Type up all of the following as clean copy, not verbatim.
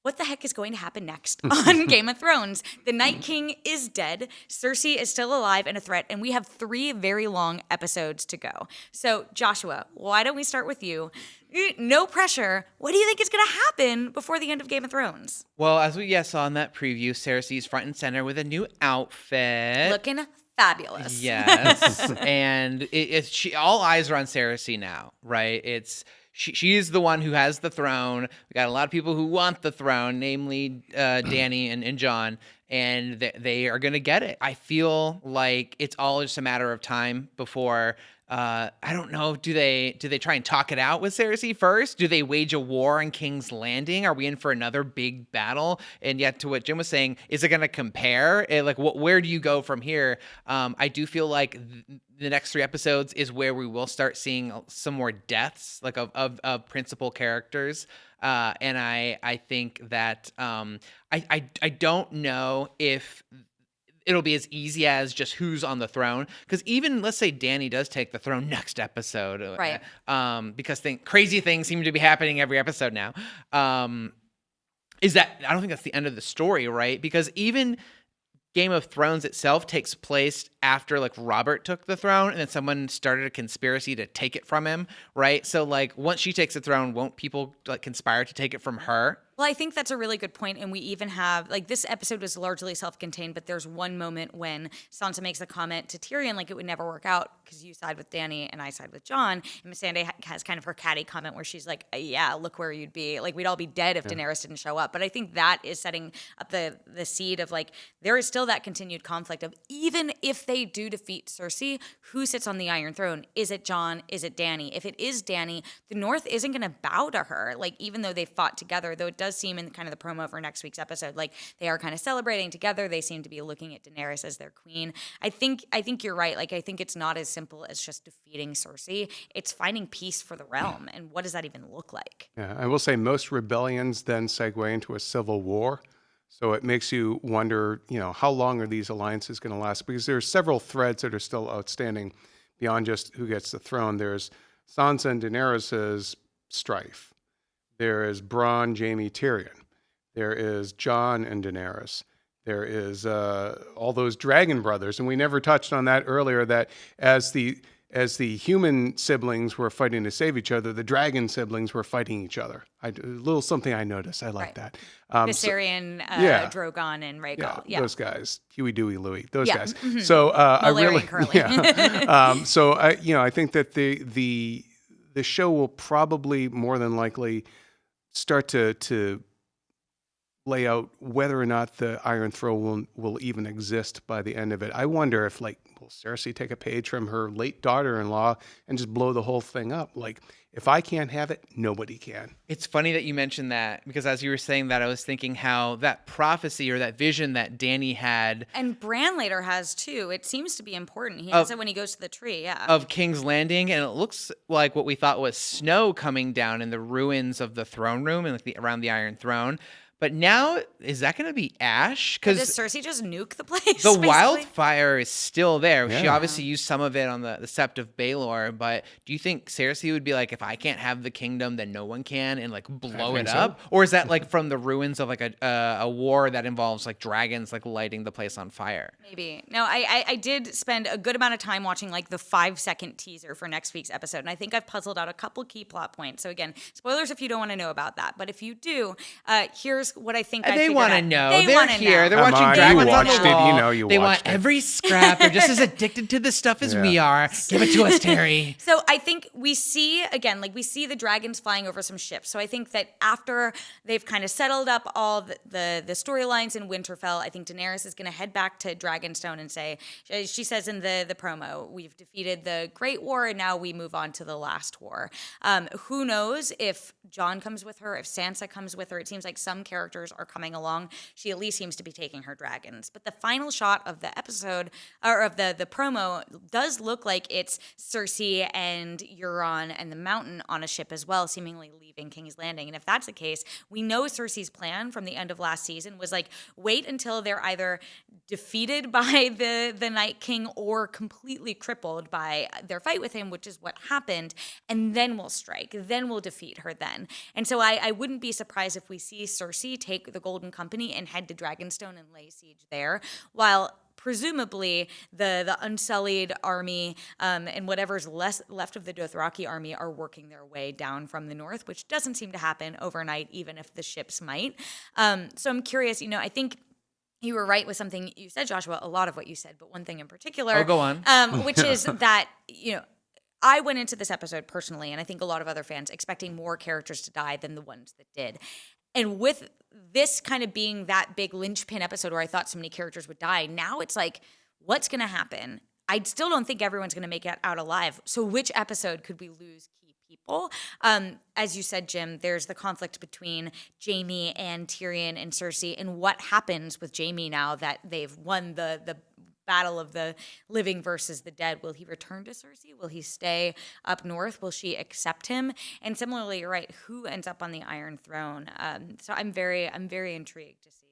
what the heck is going to happen next on Game of Thrones? The Night King is dead. Cersei is still alive and a threat, and we have 3 very long episodes to go. So, Joshua, why don't we start with you? No pressure. What do you think is going to happen before the end of Game of Thrones? Well, as we saw in that preview, Cersei's front and center with a new outfit. Looking fabulous. Yes. And all eyes are on Cersei now, right? She is the one who has the throne. We got a lot of people who want the throne, namely Dany and Jon, and they are going to get it. I feel like it's all just a matter of time before. I don't know. Do they try and talk it out with Cersei first? Do they wage a war on King's Landing? Are we in for another big battle? And yet, to what Jim was saying, is it going to compare? Where do you go from here? I do feel like the next 3 episodes is where we will start seeing some more deaths, like of principal characters. And I think that I don't know if it'll be as easy as just who's on the throne. Because even, let's say Dany does take the throne next episode. Right. Because crazy things seem to be happening every episode now. Is that, I don't think that's the end of the story, right? Because even Game of Thrones itself takes place after Robert took the throne and then someone started a conspiracy to take it from him, right? So once she takes the throne, won't people conspire to take it from her? Well, I think that's a really good point. And we even have, this episode was largely self-contained, but there's one moment when Sansa makes a comment to Tyrion, it would never work out because you side with Dany and I side with Jon. And Missandei has kind of her catty comment where she's like, yeah, look where you'd be. We'd all be dead if Daenerys didn't show up. But I think that is setting up the seed of, there is still that continued conflict of, even if they do defeat Cersei, who sits on the Iron Throne? Is it Jon? Is it Dany? If it is Dany, the North isn't going to bow to her, even though they fought together, though it does seem in kind of the promo for next week's episode, they are kind of celebrating together. They seem to be looking at Daenerys as their queen. I think you're right. I think it's not as simple as just defeating Cersei. It's finding peace for the realm. And what does that even look like? Yeah, I will say most rebellions then segue into a civil war. So it makes you wonder, how long are these alliances going to last? Because there's several threads that are still outstanding beyond just who gets the throne. There's Sansa and Daenerys' strife. There is Bronn, Jaime, Tyrion. There is Jon and Daenerys. There is all those dragon brothers, and we never touched on that earlier. That as the human siblings were fighting to save each other, the dragon siblings were fighting each other. A little something I noticed. I like that. Viserion, Drogon, and Rhaegal. Yeah, those guys. Huey, Dewey, Louie. Those guys. Mm-hmm. So I really, so I think that the show will probably more than likely start to lay out whether or not the Iron Throne will even exist by the end of it. I wonder if will Cersei take a page from her late daughter-in-law and just blow the whole thing up? If I can't have it, nobody can. It's funny that you mentioned that, because as you were saying that, I was thinking how that prophecy or that vision that Dany had, and Bran later has too. It seems to be important. He has it when he goes to the tree, of King's Landing, and it looks like what we thought was snow coming down in the ruins of the throne room and around the Iron Throne. But now, is that going to be ash? Does Cersei just nuke the place? The wildfire is still there. Yeah. She obviously used some of it on the Sept of Baelor, but do you think Cersei would be if I can't have the kingdom, then no one can, and blow it up? So. Or is that from the ruins of a war that involves dragons lighting the place on fire? Maybe. No, I did spend a good amount of time watching the 5-second teaser for next week's episode, and I think I've puzzled out a couple key plot points. So again, spoilers if you don't want to know about that, but if you do, here's what I think they want to know. They're here. They're watching Dragons on the Wall. They want every scrap. They're just as addicted to this stuff as we are. Give it to us, Terri. So I think we see, again, we see the dragons flying over some ships. So I think that after they've kind of settled up all the storylines in Winterfell, I think Daenerys is going to head back to Dragonstone and say, she says in the promo, we've defeated the Great War and now we move on to the last war. Who knows if Jon comes with her, if Sansa comes with her. It seems like some characters are coming along. She at least seems to be taking her dragons. But the final shot of the episode, or of the promo, does look like it's Cersei and Euron and the Mountain on a ship as well, seemingly leaving King's Landing. And if that's the case, we know Cersei's plan from the end of last season was wait until they're either defeated by the Night King or completely crippled by their fight with him, which is what happened, and then we'll strike. Then we'll defeat her then. And so I wouldn't be surprised if we see Cersei Cersei take the Golden Company and head to Dragonstone and lay siege there, while presumably the Unsullied army and whatever's left of the Dothraki army are working their way down from the north, which doesn't seem to happen overnight, even if the ships might. So I'm curious, I think you were right with something you said, Joshua, a lot of what you said, but one thing in particular. Oh, go on. Which is that, I went into this episode personally, and I think a lot of other fans, expecting more characters to die than the ones that did. And with this kind of being that big linchpin episode where I thought so many characters would die, now it's like, what's going to happen? I still don't think everyone's going to make it out alive. So which episode could we lose key people? As you said, Jim, there's the conflict between Jaime and Tyrion and Cersei, and what happens with Jaime now that they've won the battle of the living versus the dead. Will he return to Cersei? Will he stay up north? Will she accept him? And similarly, you're right, who ends up on the Iron Throne? So I'm very intrigued to see.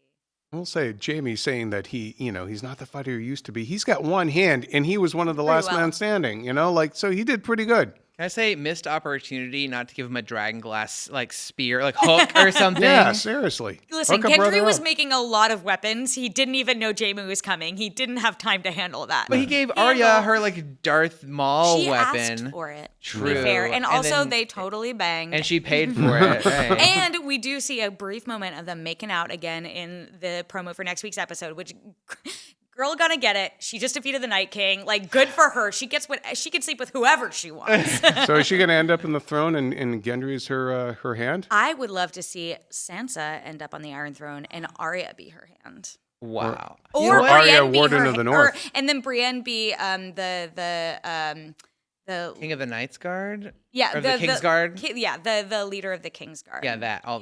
We'll say Jamie saying that he's not the fighter he used to be. He's got one hand, and he was one of the last man standing. So he did pretty good. Can I say missed opportunity not to give him a dragon glass spear, hook or something? Yeah, seriously. Listen, Gendry was making a lot of weapons. He didn't even know Jaime was coming. He didn't have time to handle that. But he gave Arya her Darth Maul she weapon. Asked for it. True. To be fair. And also then, they totally banged. And she paid for it. Right. And we do see a brief moment of them making out again in the promo for next week's episode, which girl gonna get it. She just defeated the Night King. Good for her. She gets she can sleep with whoever she wants. So is she gonna end up in the throne and Gendry's her hand? I would love to see Sansa end up on the Iron Throne and Arya be her hand. Wow. Or Arya, Brienne be Warden her, of the North. and then Brienne be the King of the Knight's Guard? Yeah, or the King's Guard? The leader of the King's Guard. Yeah, all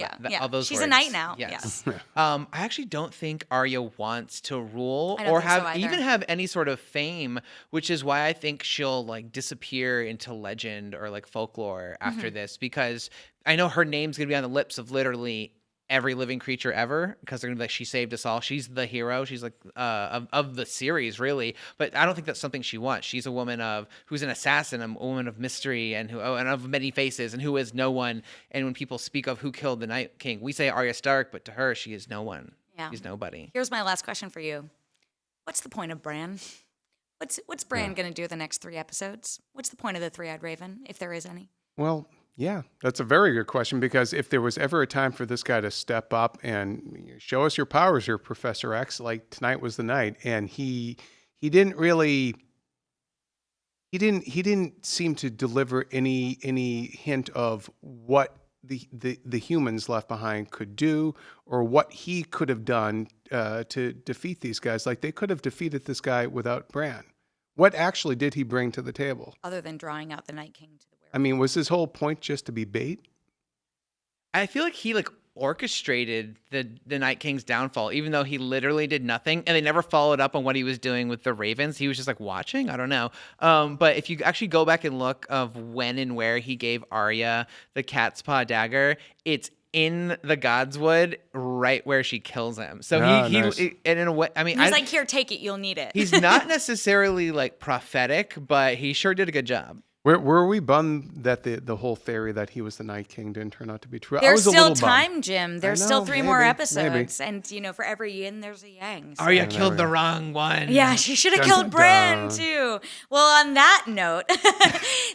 those She's words. a knight now. Yes. Yes. I actually don't think Arya wants to rule I don't or think so have either. even have any sort of fame, which is why I think she'll disappear into legend or folklore after this, because I know her name's gonna be on the lips of literally every living creature ever, because they're gonna be like, she saved us all. She's the hero. She's of the series, really. But I don't think that's something she wants. She's a woman who's an assassin, a woman of mystery, and and of many faces, and who is no one. And when people speak of who killed the Night King, we say Arya Stark, but to her, she is no one. Yeah. She's nobody. Here's my last question for you. What's the point of Bran? What's Bran gonna do the next 3 episodes? What's the point of the Three-Eyed Raven, if there is any? Well, yeah, that's a very good question, because if there was ever a time for this guy to step up and show us your powers here, Professor X, tonight was the night, and he didn't really he didn't seem to deliver any hint of what the humans left behind could do, or what he could have done to defeat these guys. They could have defeated this guy without Bran. What actually did he bring to the table? Other than drawing out the Night King to the werewolf. I mean, was his whole point just to be bait? I feel like he orchestrated the Night King's downfall, even though he literally did nothing, and they never followed up on what he was doing with the Ravens. He was just watching. I don't know. But if you actually go back and look of when and where he gave Arya the cat's paw dagger, it's in the Godswood, right where she kills him. So nice. And in a way, I mean, he's here, take it, you'll need it. He's not necessarily prophetic, but he sure did a good job. Were we bummed that the whole theory that he was the Night King didn't turn out to be true? There's I was still a little time, bummed. Jim. There's still 3 more episodes. And, for every yin, there's a yang. So. Arya killed the wrong one. Yeah, she should have killed Bran, too. Well, on that note,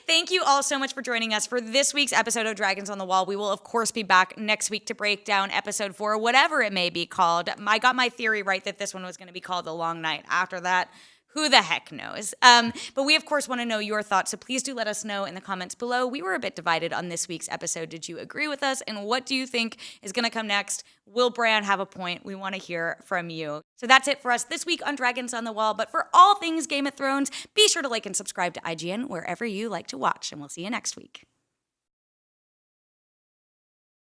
thank you all so much for joining us for this week's episode of Dragons on the Wall. We will, of course, be back next week to break down episode 4, whatever it may be called. I got my theory right that this one was going to be called The Long Night. After that, who the heck knows? But we, of course, want to know your thoughts, so please do let us know in the comments below. We were a bit divided on this week's episode. Did you agree with us? And what do you think is going to come next? Will Bran have a point? We want to hear from you. So that's it for us this week on Dragons on the Wall. But for all things Game of Thrones, be sure to like and subscribe to IGN wherever you like to watch. And we'll see you next week.